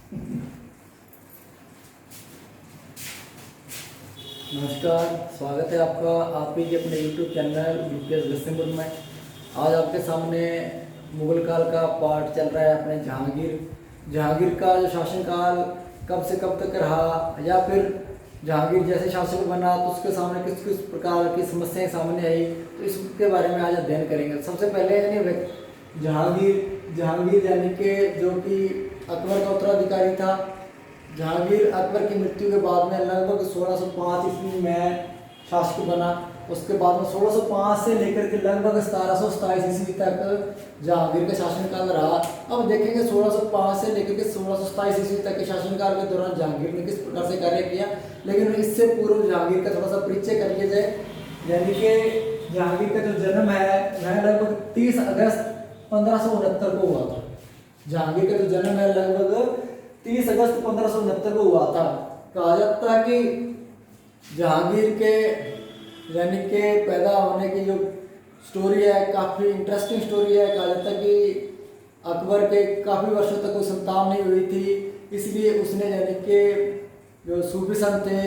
नमस्कार, स्वागत है आपका आपके के अपने YouTube चैनल यूपीएस लखीमपुर में। आज आपके सामने मुगल काल का पार्ट चल रहा है अपने जहांगीर का जो शासनकाल कब से कब तक रहा, या फिर जहांगीर जैसे शासक बना तो उसके सामने किस किस प्रकार की समस्याएं सामने आई, तो इसके बारे में आज अध्ययन करेंगे। सबसे पहले यानी जहांगीर यानी कि जो कि अकबर का उत्तराधिकारी था। जहांगीर अकबर की मृत्यु के बाद में लगभग 1605 ईस्वी में शासक बना। उसके बाद में 1605 से लेकर के लगभग 1727 ईस्वी तक जहांगीर का शासनकाल रहा। अब देखेंगे 1605 से लेकर के 1627 ईस्वी तक के शासनकाल के दौरान जहांगीर ने किस प्रकार से कार्य किया। लेकिन इससे पूर्व जहांगीर का थोड़ा सा परिचय कर लिया जाए। यानी कि जहांगीर का जो जन्म है वह लगभग 30 अगस्त 1569 को हुआ था। जहांगीर का जो जन्म है लगभग 30 अगस्त 1569 को हुआ था। कहा जाता है कि जहांगीर के यानी कि पैदा होने की जो स्टोरी है काफ़ी इंटरेस्टिंग स्टोरी है। कहा जाता है कि अकबर के काफ़ी वर्षों तक कोई संतान नहीं हुई थी, इसलिए उसने यानी कि जो सूफी संत थे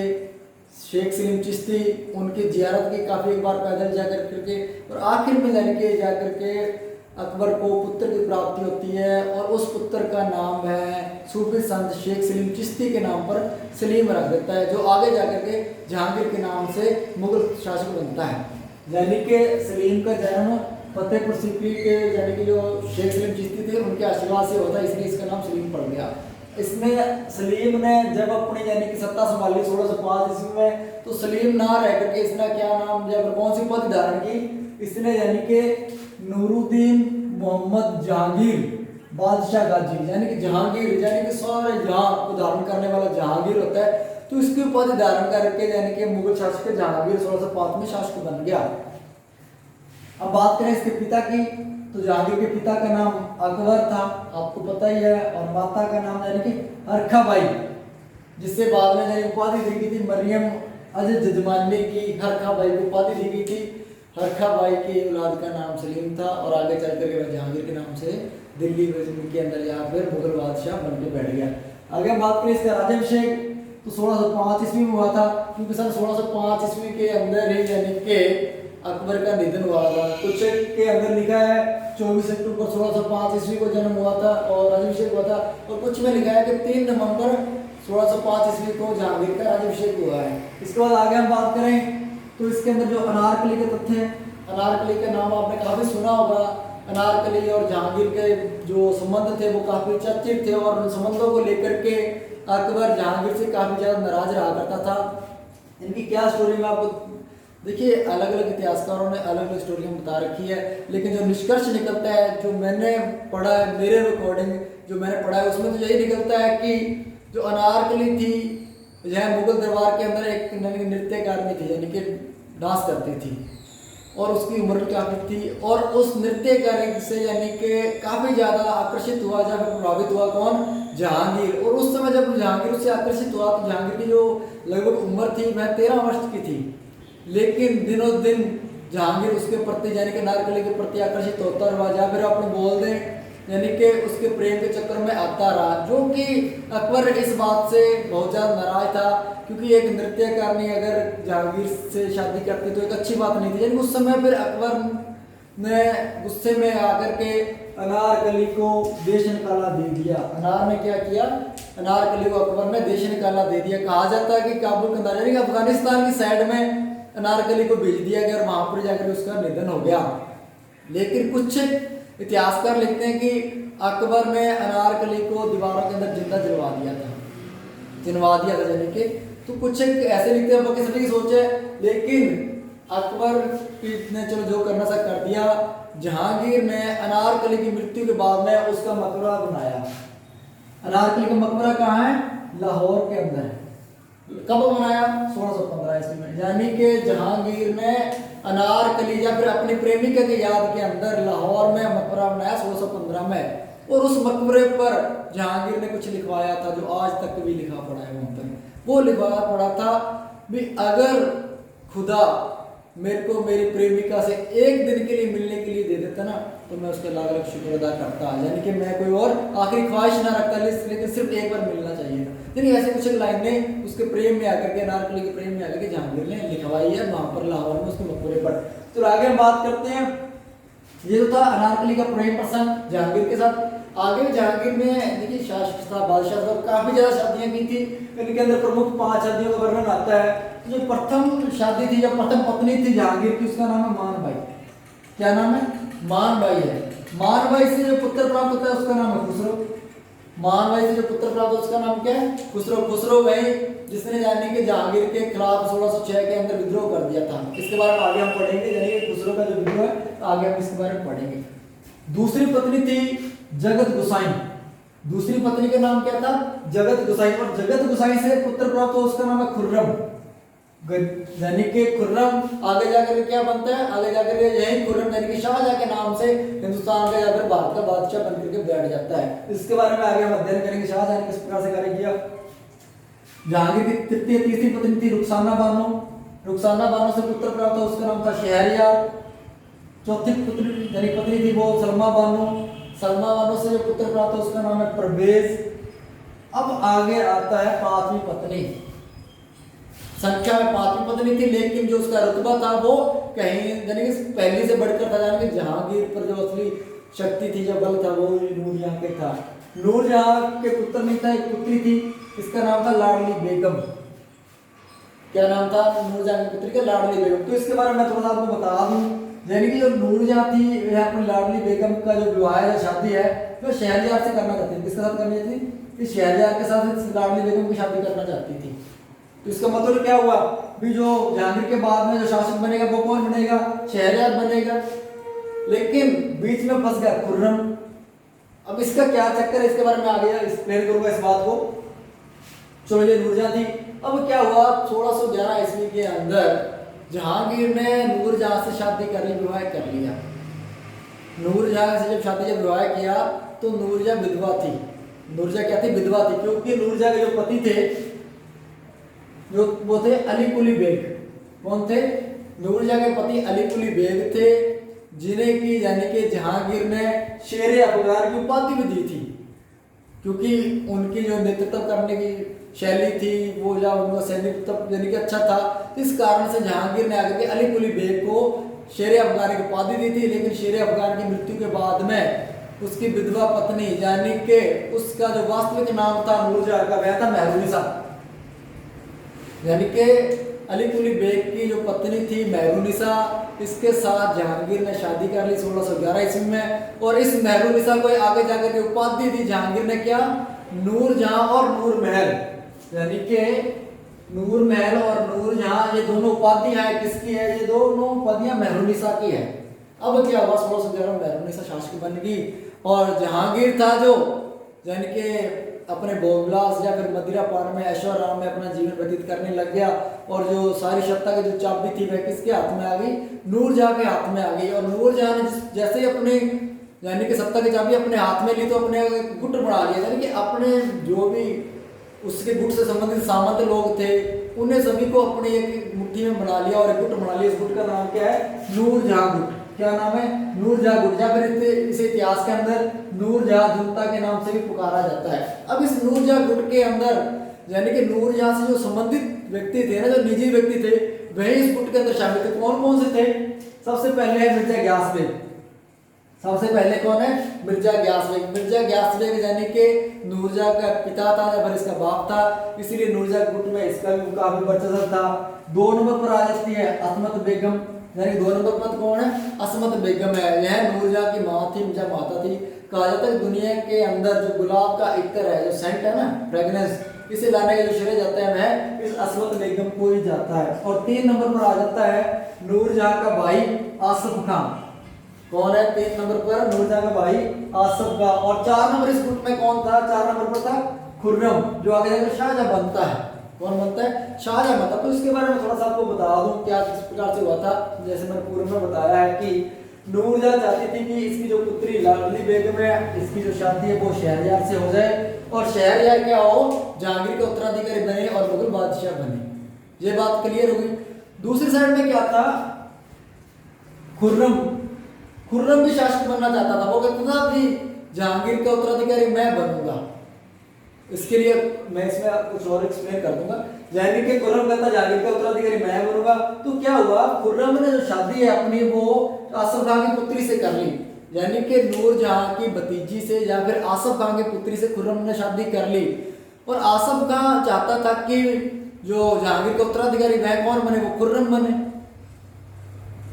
शेख सलीम चिश्ती उनकी जियारत की काफ़ी एक बार पैदल जा करके, और आखिर में यानी कि जा करके अकबर को पुत्र की प्राप्ति होती है, और उस पुत्र का नाम है सूफी संत शेख सलीम चिश्ती के नाम पर सलीम रख देता है, जो आगे जाकर के जहांगीर के नाम से मुगल शासक बनता है। यानी कि सलीम का जन्म फतेहपुर सीकरी के यानी कि जो शेख सलीम चिश्ती थे उनके आशीर्वाद से होता है, इसलिए इसका नाम सलीम पड़ गया। इसमें सलीम ने जब अपनी यानी कि सत्ता संभाली 1605 ईस्वी में, तो सलीम ना रह करके इसने क्या नाम जब कौन सी पद धारण की, इसने यानी कि नूरुद्दीन मोहम्मद जहांगीर बादशाह गाजी, यानी कि जहांगीर यानी कि सारे जहां को धारण करने वाला जहांगीर होता है, तो इसकी उपाधि धारण करके यानी कि मुगल शासक जहांगीर 1605 में शासक बन गया। अब बात करें इसके पिता की, तो जहांगीर के पिता का नाम अकबर था, आपको पता ही है, और माता का नाम यानी कि हरखा बाई, जिससे बाद में यानी उपाधि दी गई थी मरियम अज़ जजमानी की हरखा बाई को उपाधि दी गई थी। हरखा बाई की औलाद का नाम सलीम था, और आगे चल कर जहांगीर के नाम से दिल्ली के अंदर यहाँ पर मुगल बादशाह बन के बैठ गया। आगे बात करें इसका राज्याभिषेक, तो 1605 ईस्वी में हुआ था, क्योंकि सन 1605 ईस्वी के अंदर ही यानी कि अकबर का निधन हुआ था। कुछ के अंदर लिखा है 24 अक्टूबर 1605 ईस्वी को जन्म हुआ था और राज्याभिषेक हुआ था, और कुछ में लिखा है कि 3 नवंबर 1605 ईस्वी को जहांगीर का राज्याभिषेक हुआ है। इसके बाद आगे हम बात करें तो इसके अंदर जो अनारकली के तथ्य हैं, अनारकली का नाम आपने काफी सुना होगा। अनारकली और जहांगीर के जो संबंध थे वो काफी चर्चित थे, और उन संबंधों को लेकर के अकबर जहांगीर से काफी ज्यादा नाराज रहा करता था। इनकी क्या स्टोरी में आपको देखिए, अलग अलग इतिहासकारों ने अलग अलग स्टोरी बता रखी है, लेकिन जो निष्कर्ष निकलता है, जो मैंने पढ़ा है, मेरे अकॉर्डिंग जो मैंने पढ़ा है, उसमें तो यही निकलता है कि जो अनारकली थी यह मुगल दरबार के अंदर एक नृत्यकारिणी थी, यानी कि डांस करती थी, और उसकी उम्र काफी थी, और उस नृत्यकारिणी से यानी कि काफी ज्यादा आकर्षित हुआ या फिर प्रभावित हुआ कौन, जहांगीर। और उस समय जब जहांगीर उससे आकर्षित हुआ तो जहांगीर की जो लगभग उम्र थी वह 13 वर्ष की थी, लेकिन दिनों दिन जहांगीर उसके प्रति यानी कि अनारकली के प्रति आकर्षित होता रहा, या फिर अपने बोल दें यानी कि उसके प्रेम के चक्कर में आता रहा, जो कि अकबर इस बात से बहुत ज़्यादा नाराज था, क्योंकि एक नृत्यकारिणी अगर जहांगीर से शादी करती तो एक अच्छी बात नहीं थी। यानी उस समय फिर अकबर ने गुस्से में आकर के अनारकली को देश निकाला दे दिया। अनार ने क्या किया, अनारकली को अकबर ने देश निकाला दे दिया। कहा जाता है कि काबुल के अंदर यानी कि अफगानिस्तान की साइड में अनारकली को भेज दिया गया, और वहां पर जाकर उसका निधन हो गया। लेकिन कुछ इतिहासकार लिखते हैं कि अकबर ने अनारकली को दीवारों के अंदर जिंदा जलवा दिया था यानी कि, तो कुछ ऐसे लिखते हैं, बाकी सभी की सोच है, लेकिन अकबर ने चलो जो करना था कर दिया। जहांगीर ने अनारकली की मृत्यु के बाद में उसका मकबरा बनाया। अनारकली का मकबरा कहाँ है, लाहौर के अंदर है। कब बनाया, 1615 ईस्वी में, यानी कि जहांगीर ने अनारकली या फिर अपनी प्रेमिका की याद के अंदर लाहौर में मकबरा बनाया 1615 में, और उस मकबरे पर जहांगीर ने कुछ लिखवाया था जो आज तक भी लिखा पड़ा है वहां पर। वो लिखवाया पड़ा था भी, अगर खुदा मेरे को मेरी प्रेमिका से एक दिन के लिए मिलने के लिए दे देता ना, तो मैं उसका लाख लाख शुक्र अदा करता। यानी कि मैं कोई और आखिरी ख्वाहिश ना रखता, लेकिन सिर्फ एक बार मिलना चाहिए था। यानी ऐसे कुछ लाइनें उसके प्रेम में आकर के, अनारकली के प्रेम में आकर के जहांगीर ने लिखवाई है वहां पर लाहौर में उसके मकबरे पर। तो आगे हम बात करते हैं, ये तो था अनारकली का प्रेम प्रसंग जहांगीर के साथ। आगे जहांगीर ने देखिए शासक साहब, बादशाह साहब काफी ज्यादा शादियां की थी, इनके अंदर प्रमुख 5 शादियों का वर्णन आता है। जो प्रथम शादी थी, जो प्रथम पत्नी थी जहांगीर की, उसका नाम है मानबाई। क्या नाम है? मानबाई है। मानबाई से जो पुत्र प्राप्त होता है उसका नाम है खुसरो। मानबाई से जो पुत्र प्राप्त होता है उसका नाम क्या है? खुसरो। खुसरो वही जिसने यानी कि जहांगीर के खिलाफ 1606 के अंदर विद्रोह कर दिया था। इसके बारे में आगे हम पढ़ेंगे, यानी कि खुसरो का जो विद्रोह है आगे हम इसके बारे में पढ़ेंगे। दूसरी पत्नी थी जगत गोसाई। दूसरी पत्नी का नाम क्या था? जगत गोसाई। और जगत गोसाई से पुत्र प्राप्त हो उसका नाम है खुर्रम। यानी कि खुर्रम आगे जाकर क्या बनता है? आगे जाकर यही खुर्रम यानी कि शाहजहां के नाम से हिंदुस्तान का जाकर भारत का बादशाह बनकर के बैठ जाता है। इसके बारे में आगे हम अध्ययन करेंगे, शाहजहां ने किस प्रकार से कार्य किया। जहांगीर की तीसरी पत्नी थी रुखसाना बानो। रुखसाना बानो से पुत्र प्राप्त हो उसका नाम था शहरयार। चौथी पुत्री यानी पत्नी थी वो सलमा बानो। सलमा बानो से जो पुत्र प्राप्त हो उसका नाम है परवेज। अब आगे आता है पांचवी पत्नी। संख्या में पांचवी पत्नी थी, लेकिन जो उसका रुतबा था वो कहीं यानी कि पहली से बढ़कर था। यानी कि जहांगीर पर जो असली शक्ति थी, जो बल था, वो नूरजहां के था। नूरजहां के पुत्र नहीं था, एक पुत्री थी, इसका नाम था लाडली बेगम। क्या नाम था? नूरजहां की पुत्री का लाडली बेगम। तो इसके बारे में मैं थोड़ा सा आपको बता दूं, यानी कि जो नूरजहां थी वह अपनी लाडली बेगम का जो विवाह है, शादी है, वो शहरयार से करना चाहती थी। किसके साथ करनी थी? इस शहरयार के साथ लाडली बेगम की शादी करना चाहती थी। तो इसका मतलब क्या हुआ भी, जो जहांगीर के बाद में जो शासक बनेगा वो कौन बनेगा? शहरयार बनेगा। लेकिन बीच में फंस गया खुर्रम। अब इसका क्या चक्कर है, इसके बारे में आगे एक्सप्लेन करूंगा इस बात को। चलो ये नूरजहां थी। अब क्या हुआ, 1611 ईस्वी के अंदर जहांगीर ने नूरजहां से शादी कर ली, विवाह कर लिया। नूरजहां से जब विवाह किया तो नूरजहां विधवा थी। नूरजहां क्या थी? विधवा थी, क्योंकि नूरजहां के जो पति थे जो वो थे अली कुली बेग। कौन थे? नूरजहां के पति अली कुली बेग थे, जिन्हें की यानी कि जहांगीर ने शेर अफगार की उपाधि भी दी थी, क्योंकि उनकी जो नेतृत्व करने की शैली थी वो या उनका सैनिक यानी कि अच्छा था। इस कारण से जहांगीर ने आगे के अली कुली बेग को शेर अफगार की उपाधि दी थी। लेकिन शेर अफगार की मृत्यु के बाद में उसकी विधवा पत्नी यानी कि उसका जो वास्तविक नाम था नूरजहां का, वह था मेहरुनिसा। यानी कि अली कुली बेग की जो पत्नी थी मेहरुनिसा, इसके साथ जहांगीर ने शादी कर ली 1611 ईस्वी में। और इस मेहरुनिसा को आगे जाकर के उपाधि दी जहांगीर ने, क्या? नूरजहां और नूर महल। यानी कि नूर महल और नूरजहां, ये दोनों उपाधियां किसकी है? ये दोनों उपाधियां मेहरुनिसा की है। अब क्या हुआ, 1611 में मेहरुनिसा शासक बन गई और जहांगीर था जो यानी कि अपने भोगविलास या फिर मदिरा पान में, ऐशो आराम में अपना जीवन व्यतीत करने लग गया। और जो सारी सत्ता की जो चाबी थी वह किसके हाथ में आ गई? नूरजहां के हाथ में आ गई। और नूरजहां ने जैसे ही अपने यानी कि सत्ता की चाबी अपने हाथ में ली तो अपने गुट बना लिया। यानी कि अपने जो भी उसके गुट से संबंधित सामंत लोग थे उन्हें सभी को अपनी एक मुट्ठी में बना लिया और एक गुट बना लिया। इस गुट का नाम क्या है? नूरजहां गुट। क्या नाम है? नूरजहां गुट, या फिर इसे इतिहास के अंदर नूरजहां जनता के नाम से भी पुकारा जाता है। अब इस नूरजहां गुट के अंदर यानी कि नूरजहां से जो संबंधित व्यक्ति थे ना, जो निजी व्यक्ति थे, वही इस गुट के अंदर शामिल थे। कौन कौन से थे? सबसे पहले है मिर्जा ग्यास बेग। सबसे पहले कौन है? मिर्जा ग्यास बेग। मिर्जा ग्यास बेग यानी कि नूरजहां का पिता था या फिर इसका बाप था, इसीलिए नूरजहां गुट में इसका भी काफी वर्चस्व था। 2 नंबर पर आ जाती है असमत बेगम। यानी 2 नंबर पर कौन है? असमत बेगम है। यह नूरजहां की माँ थी, मिर्जा माता थी। कहा जाता है दुनिया के अंदर जो गुलाब का इत्र है, जो सेंट है ना, फ्रेगनेंस, इसे लाने का जो श्रेय जाता है वह इस असमत बेगम को ही जाता है। और 3 नंबर पर आ जाता है नूरजहां का भाई आसफ खान। कौन है 3 नंबर पर? नूरजहां का भाई आसफ खान। और 4 नंबर इस गुट में कौन था? 4 नंबर पर था खुर्रम, जो आगे जाकर शाहजहां बनता है। कौन बनता है? शाहजहां बनता है। तो इसके बारे में थोड़ा सा आपको बता दूं क्या किस प्रकार से हुआ था। जैसे मैंने पूर्व में बताया है कि नूरजहां चाहती थी कि इसकी जो पुत्री लाडली बेगम है, इसकी जो शादी है वो शहरयार से हो जाए और शहरयार क्या हो? जहांगीर के उत्तराधिकारी बने और मुगल बादशाह बने। ये बात क्लियर होगी। दूसरी साइड में क्या था? खुर्रम खुर्रम भी शासक बनना चाहता था। वो कहता था कि जहांगीर का उत्तराधिकारी मैं बनूंगा। इसके लिए मैं इसमें कुछ और एक्सप्लेन कर दूंगा। यानी कि खुर्रम कहता जहांगीर का उत्तराधिकारी मैं बनूंगा। तो क्या हुआ, खुर्रम ने जो शादी है अपनी वो आसफ खान की पुत्री से कर ली, यानी कि नूरजहां की भतीजी से या फिर आसफ खान की पुत्री से खुर्रम ने शादी कर ली। और आसफ खान चाहता था कि जो जहांगीर का उत्तराधिकारी वह कौन बने, वो खुर्रम बने।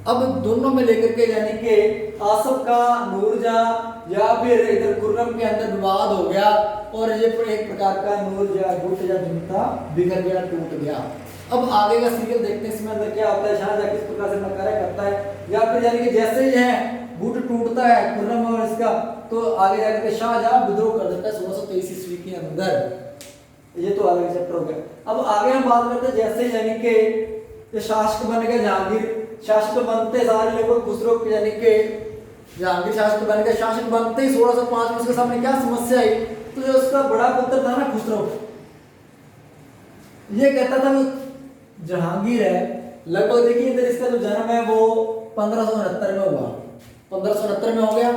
अब दोनों में लेकर के यानी कि आसफ का नूरजहां या फिर इधर खुर्रम के अंदर विवाद हो गया और ये एक प्रकार का नूरजहां गुट या जुमता बिखर गया, टूट गया। अब आगे का सीरियल देखते हैं, इसमें अंदर क्या होता है, शाहजहां किस प्रकार से नकारा करता है, या फिर यानी कि जैसे ही है गुट टूटता है खुर्रम और इसका, तो आगे जाकर के शाहजहां विद्रोह कर देता है 1623 ईस्वी के अंदर। ये तो आगे चैप्टर हो गया। अब आगे हम बात करते हैं जैसे यानी कि शासक बन गया जहांगीर, शासक बनते सारे लोग खुसरो यानी कि जहांगीर शासक बन गया। शासक बनते ही 1605 में उसके सामने क्या समस्या आई, तो जो उसका बड़ा पुत्र था ना खुसरो, ये कहता था कि जहांगीर है, लगभग देखिए इधर इसका जो जन्म है वो 1569 में हुआ, 1569 में हो गया,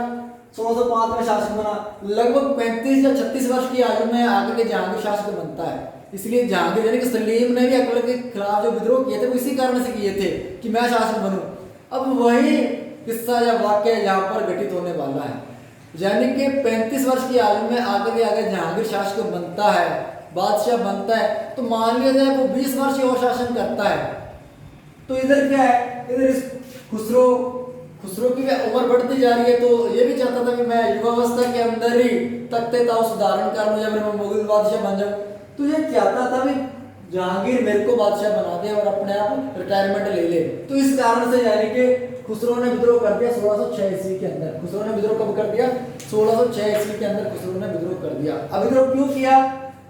1605 में शासक बना। लगभग 35 या 36 वर्ष की आयु में आकर के जहांगीर शासक बनता है। इसलिए जहांगीर यानी कि सलीम ने भी अकबर के खिलाफ जो विद्रोह किए थे वो इसी कारण से किए थे कि मैं शासक बनूं। अब वही किस्सा या वाक्य यहाँ पर घटित होने वाला है, यानी कि 35 वर्ष की आयु में आकर के अगर जहांगीर शासक बनता है, बादशाह बनता है, तो मान लिया जाए वो 20 वर्ष और शासन करता है। तो इधर क्या है, इधर इस खुसरो की उम्र बढ़ती जा रही है, तो ये भी चाहता था कि मैं युवावस्था के अंदर ही तख्ते ताऊ धारण कर लूं या फिर मैं मुगल बादशाह बन जाऊं। तो ये चाहता था भी जहांगीर मेरे को बादशाह बना दे और अपने आप रिटायरमेंट ले ले। तो इस कारण से यानी कि खुसरो ने विद्रोह कर दिया 1606 ईस्वी के अंदर। खुसरो ने विद्रोह कब कर दिया, 1606 ईस्वी के अंदर खुसरो ने विद्रोह कर दिया। अब विद्रोह क्यों किया,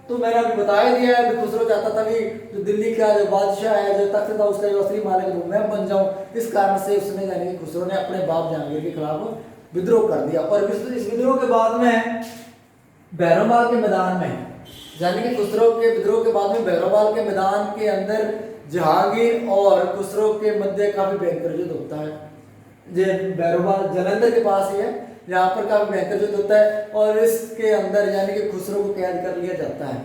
तो मैंने अभी बताया दिया है। खुसरो चाहता था कि जो दिल्ली का जो बादशाह है, जो तख्त था उसका जो असली मालिक वो मैं बन जाऊं। इस कारण से उसने यानी कि खुसरो ने अपने बाप जहांगीर के खिलाफ विद्रोह कर दिया। और इस विद्रोह के बाद में भैरवबाल के मैदान में, यानी कि खुसरो के विद्रोह के बाद में भैरवबाल के मैदान के अंदर जहांगीर और खुसरो के मध्य काफी भयंकर युद्ध होता है। ये भैरवबाल जालंधर के पास ही है, यहाँ पर काफी भयंकर युद्ध होता है। और इसके अंदर यानी कि खुसरो को कैद कर लिया जाता है,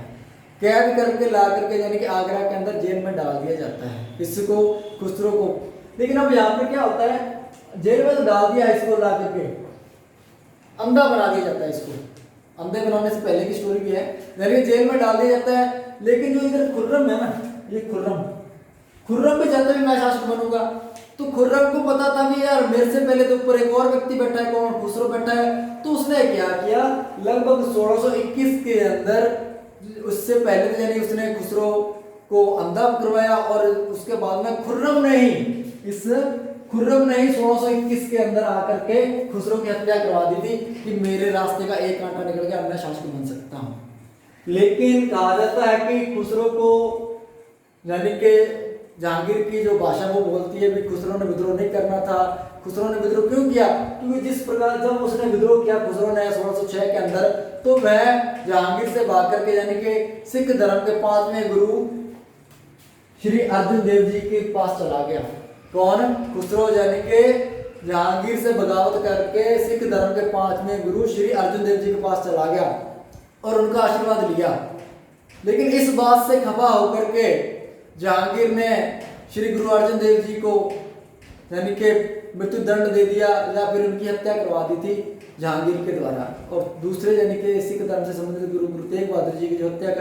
कैद करके ला करके यानी कि आगरा के अंदर जेल में डाल दिया जाता है इसको, खुसरो को। लेकिन अब यहाँ पे क्या होता है, जेल में तो डाल दिया इसको, ला करके अंधा बना दिया जाता है इसको। अंधे बनाने से पहले की स्टोरी भी है, यानी कि जेल में डाल दिया जाता है। लेकिन जो इधर खुर्रम है ना, ये खुर्रम भी चाहता है मैं शासक बनूंगा। तो खुर्रम को पता था कि यार मेरे से पहले तो ऊपर एक और व्यक्ति बैठा है, कौन, खुसरो बैठा है। तो उसने क्या किया, लगभग 1621 के अंदर, उससे पहले यानी उसने खुसरो को अंधा करवाया और उसके बाद में खुर्रम ने ही 1621 के अंदर आकर के खुसरो की हत्या करवा दी थी कि मेरे रास्ते का एक कांटा निकल गया, मैं शासक बन सकता हूं। लेकिन कहा जाता है कि खुसरो को यानी कि जहांगीर की जो भाषा वो बोलती है भी खुसरो ने विद्रोह नहीं करना था। खुसरो ने विद्रोह क्यों किया, क्योंकि जिस प्रकार जब उसने विद्रोह किया खुसरो ने 1606 के अंदर, तो वह जहांगीर से भाग करके यानी कि सिख धर्म के 5वें गुरु श्री अर्जुन देव जी के पास चला गया। कौन, खुसरो, यानी कि जहांगीर से बगावत करके सिख धर्म के 5वें गुरु श्री अर्जुन देव जी के पास चला गया और उनका आशीर्वाद लिया। लेकिन इस बात से खफा होकर के जहांगीर ने श्री गुरु अर्जुन देव जी को यानी कि मृत्यु दंड दे दिया या फिर उनकी हत्या करवा दी थी जहांगीर के द्वारा। और दूसरे यानी कि सिख धर्म से संबंधित गुरु तेग बहादुर जी की जो हत्या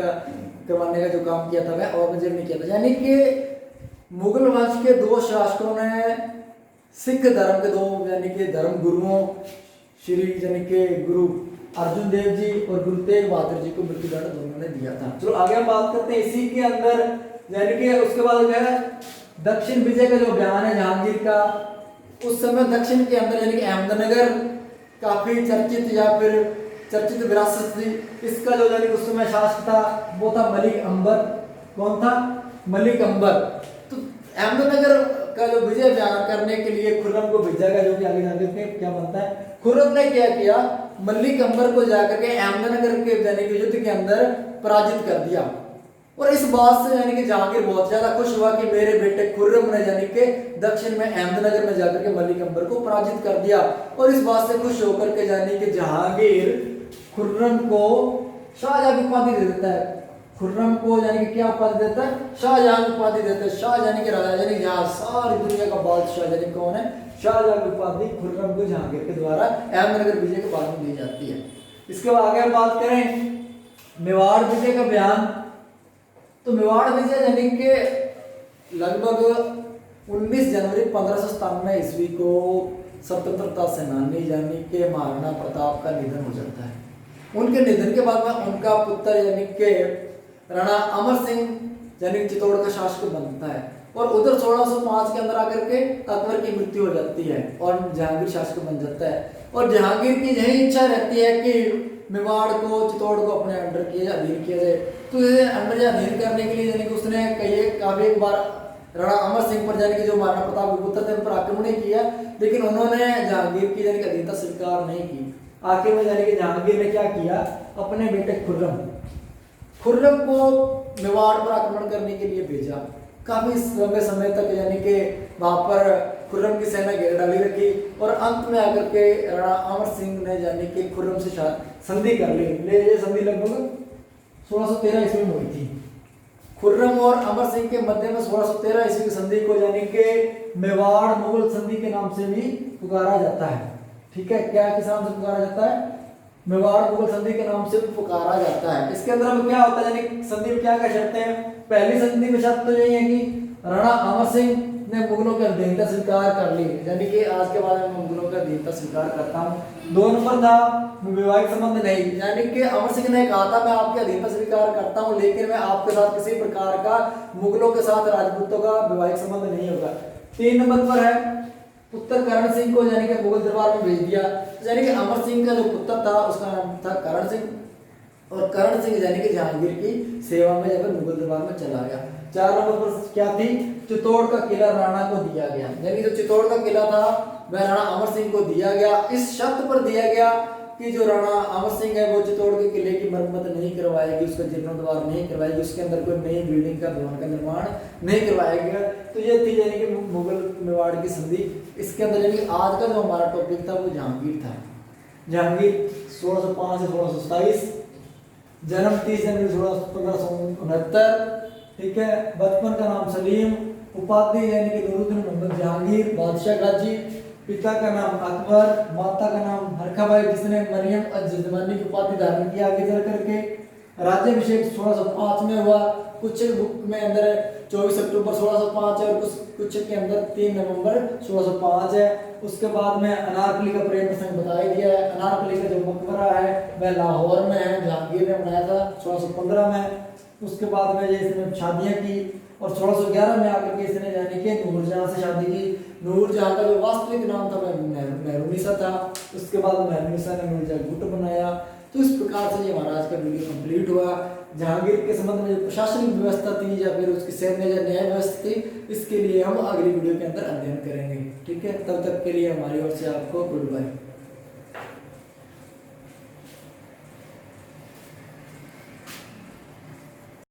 करवाने का जो काम किया था वह औरंगजेब ने किया था। यानी कि मुगल वंश के 2 शासकों ने सिख धर्म के 2 यानी कि धर्म गुरुओं श्री यानी कि गुरु अर्जुन देव जी और गुरु तेग बहादुर जी को मृत्युदंड दोनों ने दिया था। चलो आगे हम बात करते हैं इसी के अंदर, यानी कि उसके बाद जो है दक्षिण विजय का जो अभियान है जहांगीर का, उस समय दक्षिण के अंदर यानी कि अहमदनगर काफी चर्चित या फिर चर्चित विरासत थी। इसका जो यानी उस समय शासक था वो था मलिक अंबर। कौन था, मलिक अंबर। तो अहमदनगर का जो विजय अभियान करने के लिए खुर्रम को भेजा गया, जो कि आगे जाकर क्या बनता है। खुर्रम ने क्या किया, मलिक अंबर को जाकर के अहमदनगर के यानी कि युद्ध के अंदर पराजित कर दिया। और इस बात से यानी कि जहांगीर बहुत ज्यादा खुश हुआ कि मेरे बेटे खुर्रम ने यानी कि दक्षिण में अहमदनगर में जाकर के मलिक अंबर को पराजित कर दिया। और इस बात से खुश होकर के यानी कि जहांगीर खुर्रम को शाहजहां की उपाधि दे देता है। खुर्रम को यानी कि क्या उपाधि देता है? शाहजहां की उपाधि देता है। शाह यानी कि राजा, यानी यहाँ सारी दुनिया का बादशाह यानी कौन है? शाहजहां की उपाधि खुर्रम को जहांगीर के द्वारा अहमदनगर विजय के बाद में दी जाती है। इसके बाद आगे बात करें मेवाड़ विजय का बयान। तो मेवाड़ विजय यानी कि लगभग 19 जनवरी 1597 ईस्वी को स्वतंत्रता सेनानी यानी कि महाराणा प्रताप का निधन हो जाता है। उनके निधन के बाद में उनका पुत्र यानी कि राणा अमर सिंह यानी चित्तौड़ का शासक बनता है। और उधर 1605 के अंदर आकर के अकबर की मृत्यु हो जाती है और जहांगीर शासक बन जाता है। और जहांगीर की यही इच्छा रहती है कि मेवाड़ को, चित्तौड़ को अपने अंडर किया अधीन किया जाए। तो इसे अंडर या अधीन करने के लिए यानी कि उसने काफी एक बार राणा अमर सिंह पर यानी कि जो महाराणा प्रताप के पुत्र थे उन पर आक्रमण ही किया, लेकिन उन्होंने जहांगीर की यानी कि अधीनता स्वीकार नहीं की। आखिर में यानी कि जहांगीर ने क्या किया? अपने बेटे खुर्रम को मेवाड़ पर आक्रमण करने के लिए भेजा। काफी लंबे समय तक यानी कि वहां पर खुर्रम की सेना घेर डाली रखी और अंत में आकर के राणा अमर सिंह ने यानी कि खुर्रम से संधि कर ली। ये संधि लगभग 1613 ईस्वी में हुई थी। खुर्रम और अमर सिंह के मध्य में 1613 ईस्वी की संधि को यानी कि मेवाड़ मुगल संधि के नाम से भी पुकारा जाता है। ठीक है, क्या किस नाम से पुकारा जाता है? मेवाड़ मुगल संधि के नाम से पुकारा जाता है। इसके अंदर अब क्या होता है यानी संधि में क्या क्या शर्तें हैं? पहली संधि में शर्त तो यही है कि राणा अमर सिंह ने मुगलों की अधीनता स्वीकार कर ली, यानी कि आज के बाद में मुगलों की अधीनता स्वीकार करता हूँ। 2 नंबर था वैवाहिक संबंध नहीं, यानी कि अमर सिंह ने कहा था मैं आपकी अधीनता स्वीकार करता हूँ लेकिन मैं आपके साथ किसी प्रकार का मुगलों के साथ राजपूतों का वैवाहिक संबंध नहीं होगा। 3 नंबर पर है पुत्र करण सिंह को यानी कि मुगल दरबार में भेज दिया। यानी कि अमर सिंह का जो पुत्र था उसका नाम था करण सिंह, और करण सिंह यानी कि जहांगीर की सेवा में जाकर मुगल दरबार में चला गया। 4 नंबर पर क्या थी? चित्तौड़ का किला राणा को दिया गया, यानी जो चित्तौड़ का किला था वह राणा अमर सिंह को दिया गया। इस शर्त पर दिया गया कि जो राणा अमर सिंह है वो चित्तौड़ के किले की मरम्मत नहीं करवाएगी, उसका जीर्णोद्धार नहीं करवाएगी, उसके अंदर कोई नई बिल्डिंग का भवन का निर्माण नहीं करवाएगा। तो ये थी यानी कि मुगल मेवाड़ की संधि। इसके अंदर यानी कि आज का जो हमारा टॉपिक था वो जहांगीर था। जहांगीर 1605 से 1627, जन्म 30 जनवरी 1569। ठीक है, बचपन का नाम सलीम, उपाधि यानी कि नूरुद्दीन मोहम्मद जहांगीर, बादशाह गाजी, पिता का नाम अकबर, माता का नाम हरखाबाई जिसने मरियम अज-जमानी की उपाधि धारण की आगे चल करके। राज्याभिषेक 1605 में हुआ। कुछ बुक में अंदर 24 अक्टूबर 1605 है और कुछ के अंदर 3 नवंबर 1605 है। उसके बाद में अनारकली का प्रेम प्रसंग बता ही दिया है। अनारकली का जो मकबरा है वह लाहौर में है, जहांगीर ने बनाया था 1615 में। उसके बाद में ये इसने शादियां की और 1611 में आकर के इसने यानी कि नूरजहां से शादी की। नूरजहां का जो वास्तविक नाम था वह मेहरुनिसा था। उसके बाद मेहरुनिसा ने नूरजहां गुट बनाया। तो इस प्रकार से ये हमारा आज का वीडियो कंप्लीट हुआ। जहांगीर के संबंध में जो प्रशासनिक व्यवस्था थी या फिर उसकी सैन्य या न्याय व्यवस्था थी, इसके लिए हम अगली वीडियो के अंदर अध्ययन करेंगे। ठीक है, तब तक के लिए हमारी ओर से आपको गुड बाय।